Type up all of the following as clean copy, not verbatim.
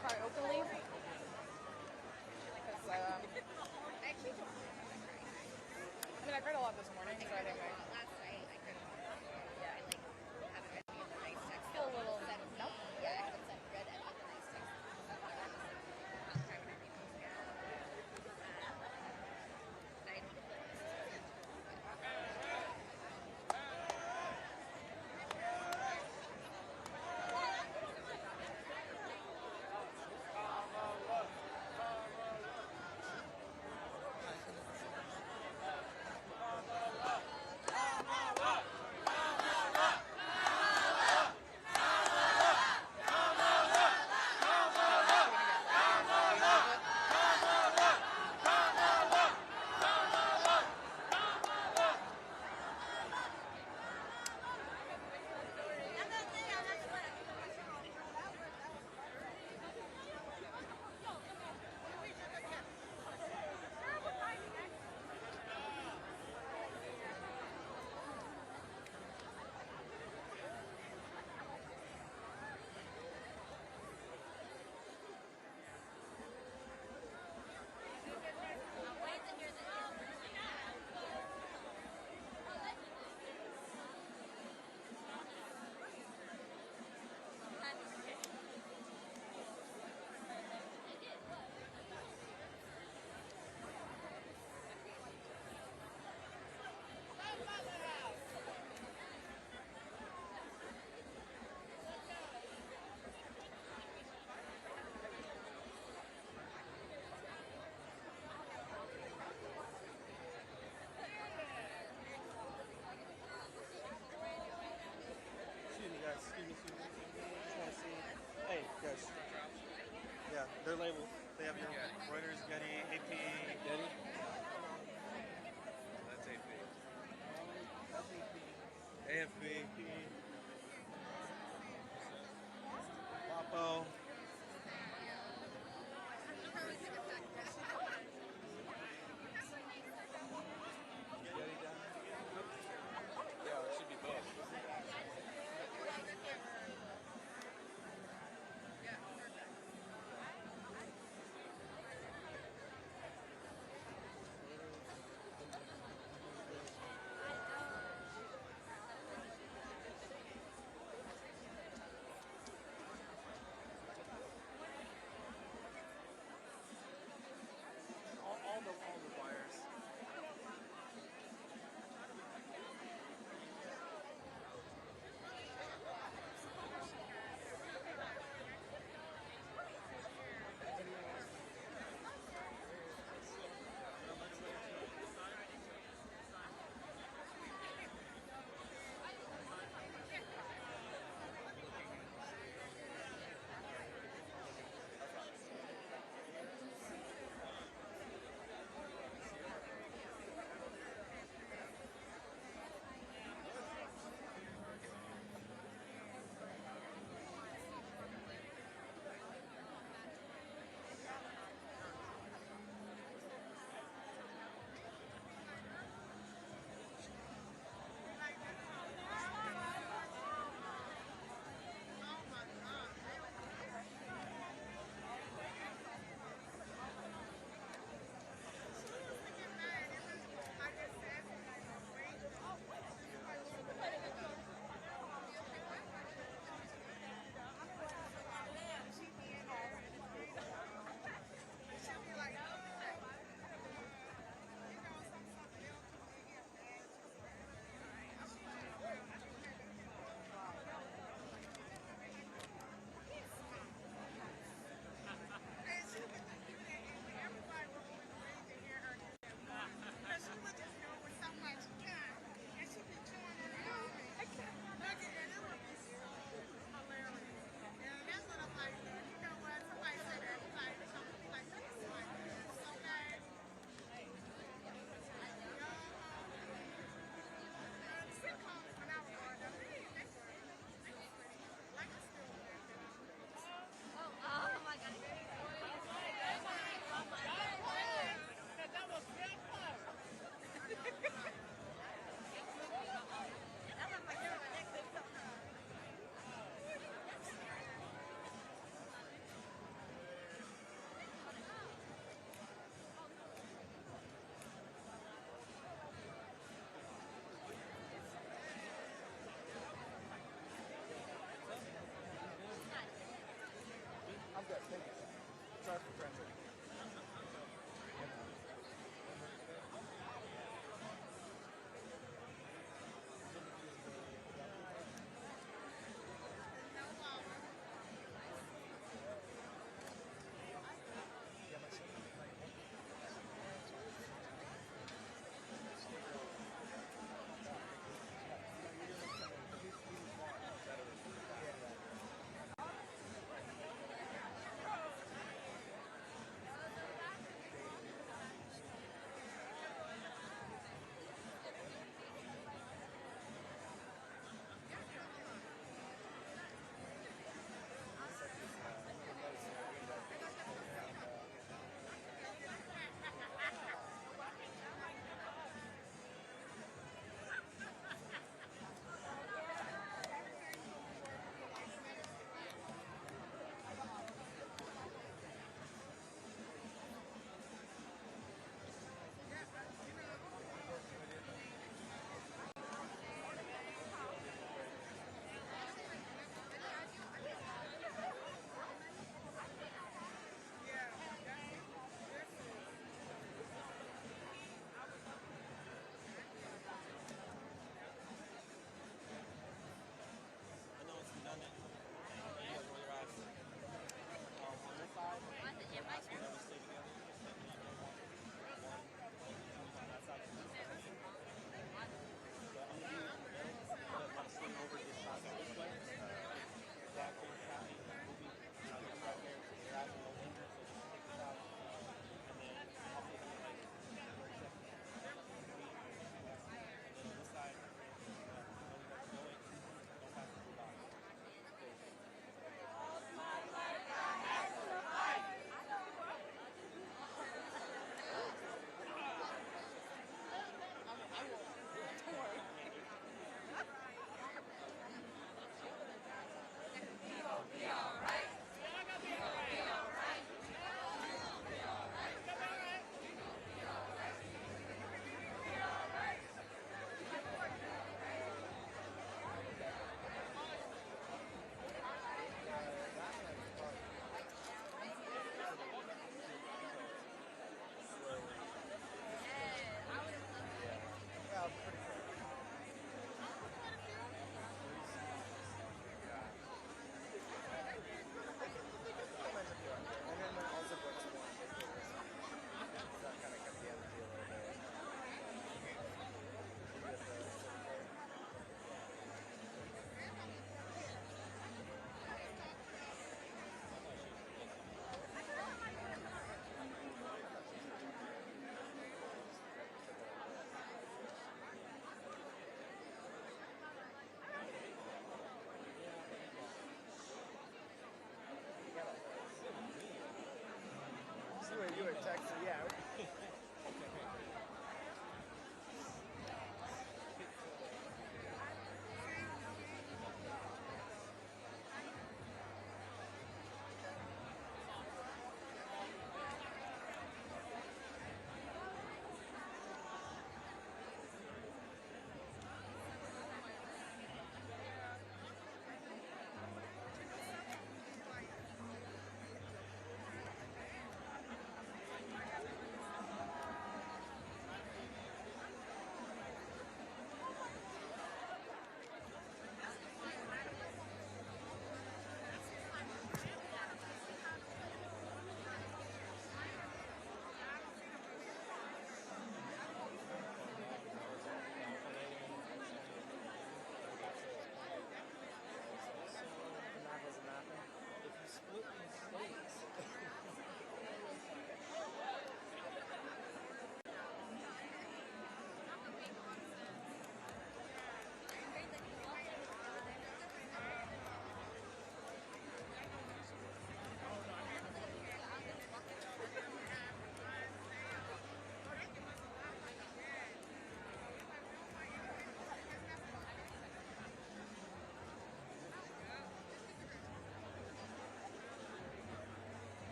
cry openly. Because, I actually don't remember I mean, I cried a lot this morning, so I think last night. I couldn't. yeah. I like haven't read any of the nice text. Feel a little Sent numb. Yeah, I haven't read any of the nice text. I'll try whenever you post it. I need to play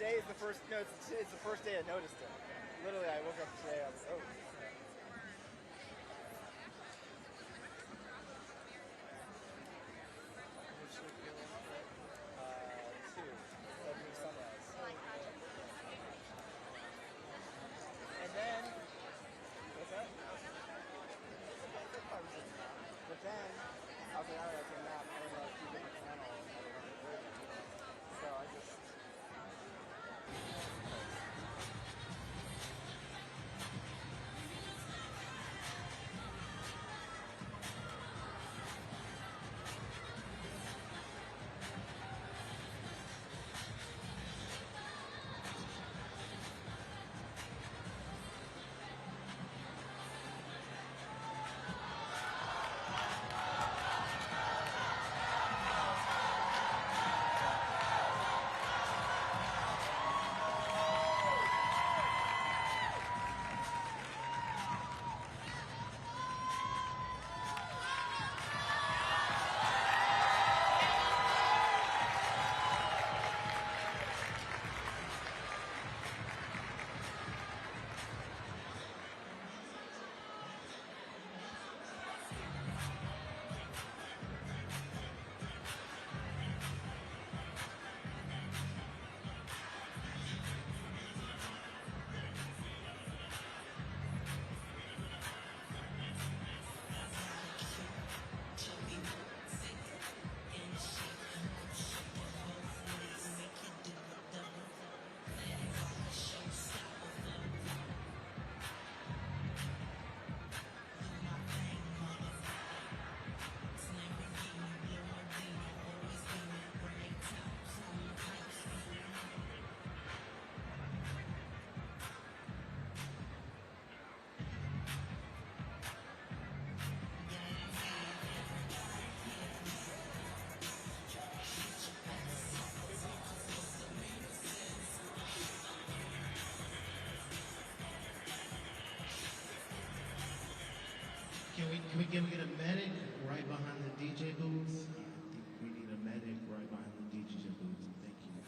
today is the first. No, it's the first day I noticed it. Literally, I woke up today. I was oh. Two. Opening sunrise. And then, what's that? But then, okay, now that I came out, I don't know, a few different channels. So I just. Can we get a medic right behind the DJ booth? I think we need a medic right behind the DJ booth. Thank you.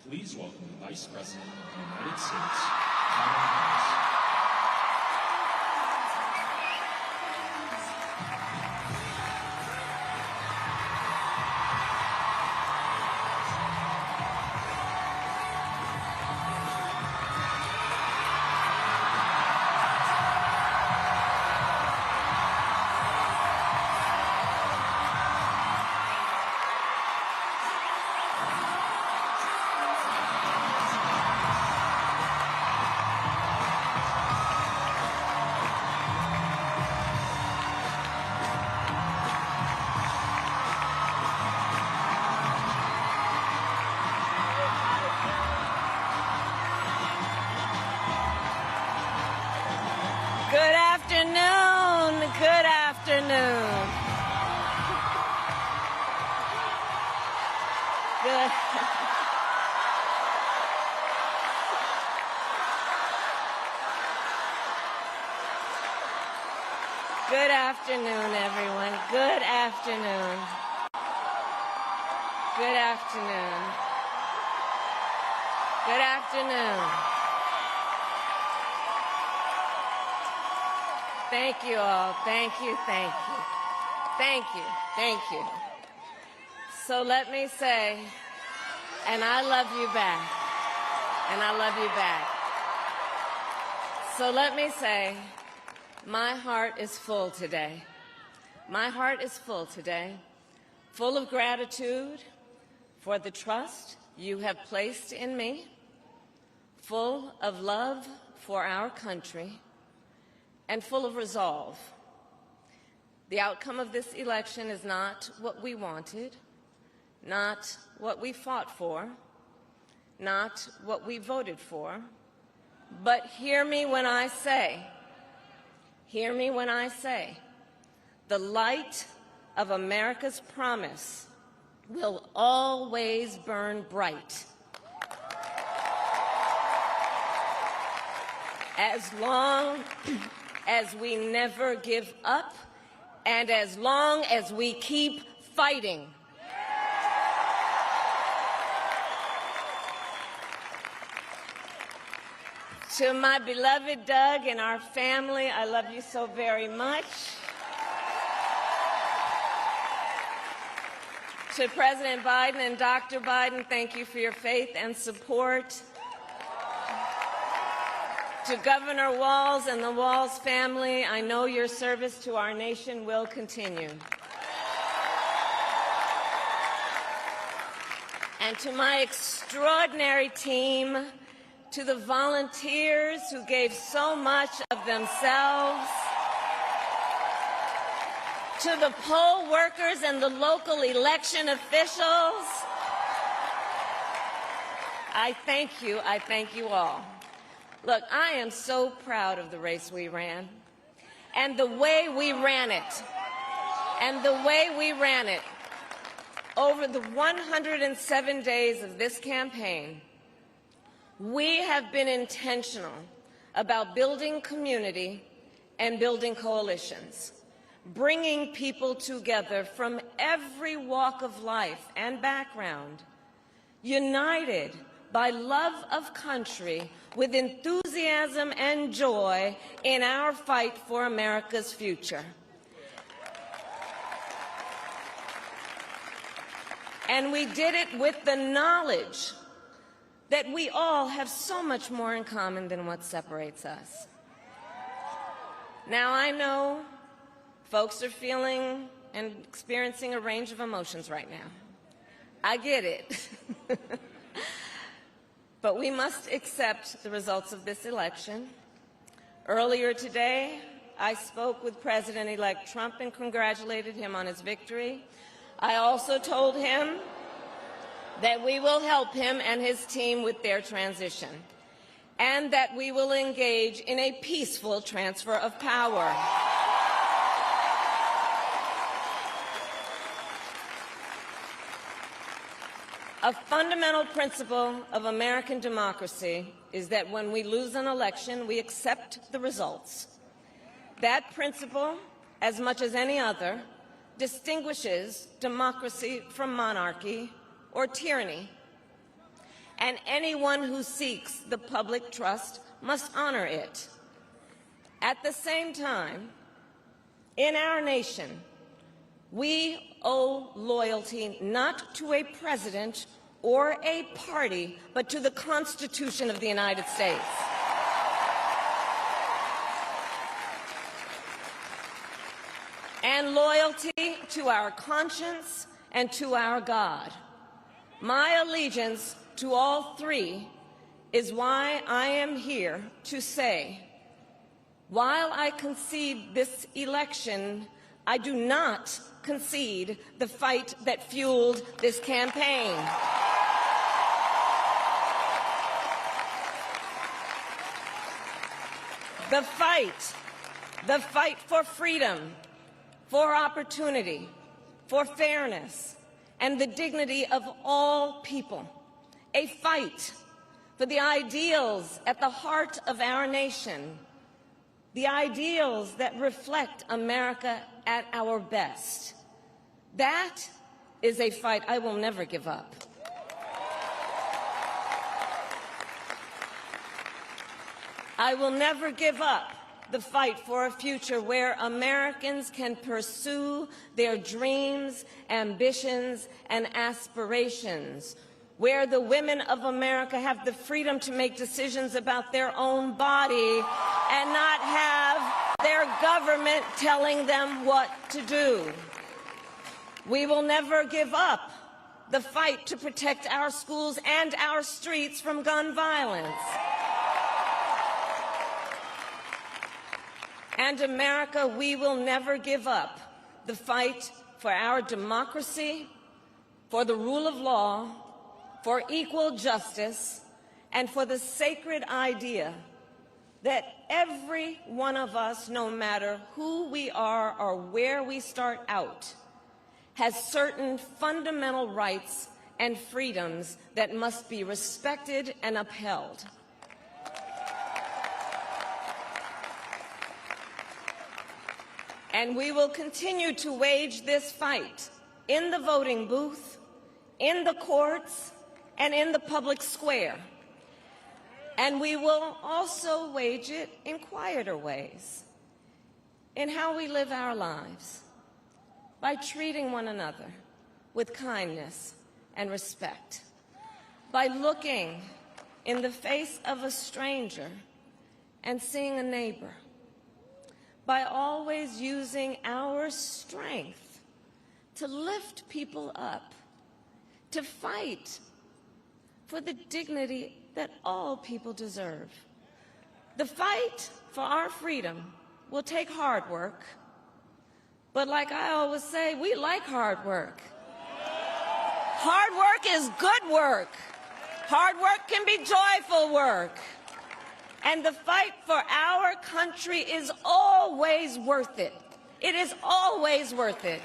Please welcome the Vice President of the United States, Kamala. Good afternoon. Good afternoon. Good. Good afternoon, everyone. Good afternoon. Good afternoon. Good afternoon. Thank you all. Thank you, thank you. Thank you, thank you. So let me say, and I love you back. And I love you back. So let me say, my heart is full today. My heart is full today, full of gratitude for the trust you have placed in me, full of love for our country, and full of resolve. The outcome of this election is not what we wanted, not what we fought for, not what we voted for, but hear me when I say, the light of America's promise will always burn bright. As long as we never give up, and as long as we keep fighting. To my beloved Doug and our family, I love you so very much. To President Biden and Dr. Biden, thank you for your faith and support. To Governor Walz and the Walz family, I know your service to our nation will continue. And to my extraordinary team, to the volunteers who gave so much of themselves, to the poll workers and the local election officials, I thank you all. Look, I am so proud of the race we ran and the way we ran it. Over the 107 days of this campaign, we have been intentional about building community and building coalitions, bringing people together from every walk of life and background, united by love of country, with enthusiasm and joy in our fight for America's future. And we did it with the knowledge that we all have so much more in common than what separates us. Now, I know folks are feeling and experiencing a range of emotions right now. I get it. But we must accept the results of this election. Earlier today, I spoke with President-elect Trump and congratulated him on his victory. I also told him that we will help him and his team with their transition, and that we will engage in a peaceful transfer of power. A fundamental principle of American democracy is that when we lose an election, we accept the results. That principle, as much as any other, distinguishes democracy from monarchy or tyranny. and anyone who seeks the public trust must honor it. At the same time, in our nation, we owe loyalty not to a president or a party, but to the Constitution of the United States. And loyalty to our conscience and to our God. My allegiance to all three is why I am here to say, while I concede this election, I do not concede the fight that fueled this campaign. The fight for freedom, for opportunity, for fairness, and the dignity of all people. A fight for the ideals at the heart of our nation, the ideals that reflect America at our best. That is a fight I will never give up. I will never give up the fight for a future where Americans can pursue their dreams, ambitions, and aspirations, where the women of America have the freedom to make decisions about their own body and not have their government telling them what to do. We will never give up the fight to protect our schools and our streets from gun violence. And America, we will never give up the fight for our democracy, for the rule of law, for equal justice, and for the sacred idea that every one of us, no matter who we are or where we start out, has certain fundamental rights and freedoms that must be respected and upheld. And we will continue to wage this fight in the voting booth, in the courts, and in the public square. And we will also wage it in quieter ways, in how we live our lives, by treating one another with kindness and respect, by looking in the face of a stranger and seeing a neighbor, by always using our strength to lift people up, to fight for the dignity that all people deserve. The fight for our freedom will take hard work, but like I always say, we like hard work. Hard work is good work. Hard work can be joyful work. And the fight for our country is always worth it. It is always worth it.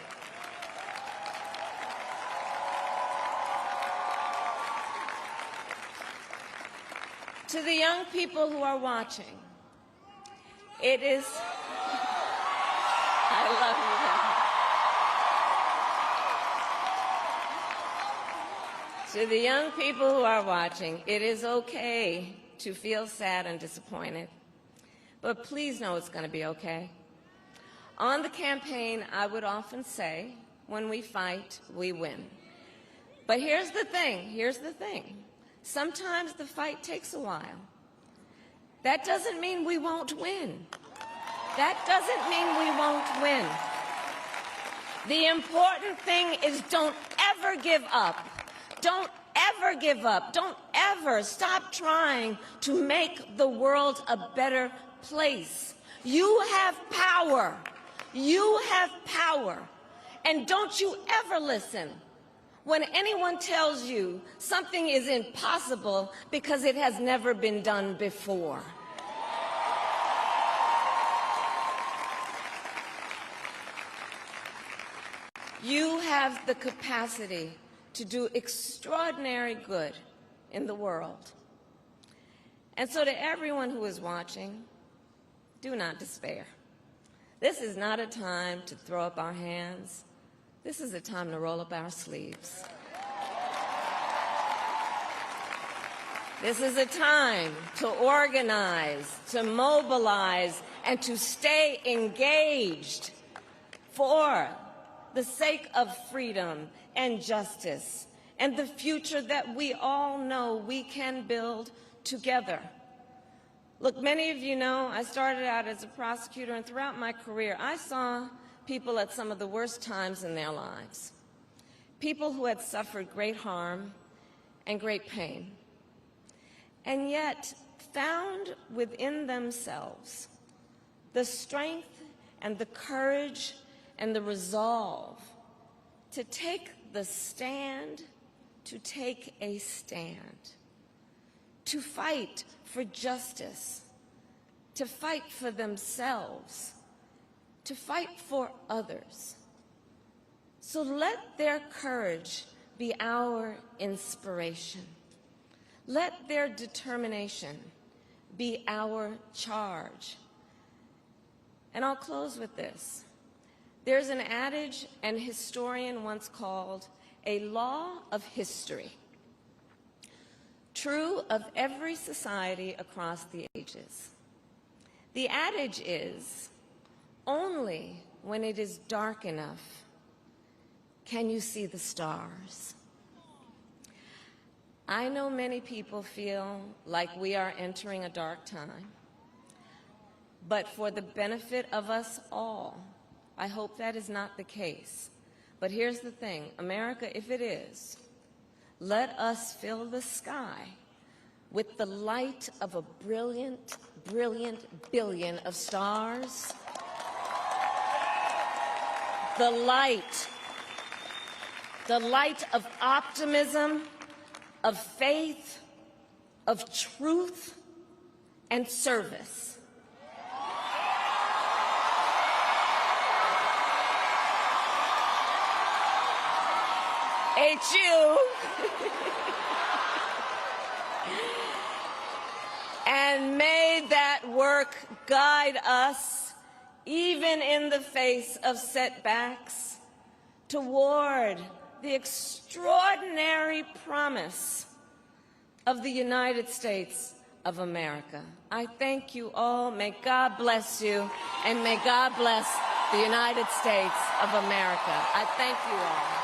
To the young people who are watching, it is... I love you. To the young people who are watching, it is okay to feel sad and disappointed, but please know it's going to be okay. On the campaign, I would often say, when we fight, we win. But here's the thing. Sometimes the fight takes a while. That doesn't mean we won't win. That doesn't mean we won't win. The important thing is don't ever give up. Don't ever give up. Don't ever stop trying to make the world a better place. You have power. You have power. And don't you ever listen when anyone tells you something is impossible because it has never been done before. You have the capacity to do extraordinary good in the world. And so to everyone who is watching, do not despair. This is not a time to throw up our hands. This is a time to roll up our sleeves. This is a time to organize, to mobilize, and to stay engaged for the sake of freedom and justice and the future that we all know we can build together. Look, many of you know I started out as a prosecutor, and throughout my career I saw people at some of the worst times in their lives, people who had suffered great harm and great pain, and yet found within themselves the strength and the courage and the resolve to take the stand, to take a stand, to fight for justice, to fight for themselves, to fight for others. So let their courage be our inspiration. Let their determination be our charge. And I'll close with this. There's an adage an historian once called a law of history, true of every society across the ages. The adage is, only when it is dark enough can you see the stars. I know many people feel like we are entering a dark time, but for the benefit of us all, I hope that is not the case. But here's the thing, America, if it is, let us fill the sky with the light of a brilliant, brilliant billion of stars. The light of optimism, of faith, of truth, and service. HU. And may that work guide us, even in the face of setbacks, toward the extraordinary promise of the United States of America. I thank you all. May God bless you, and may God bless the United States of America. I thank you all.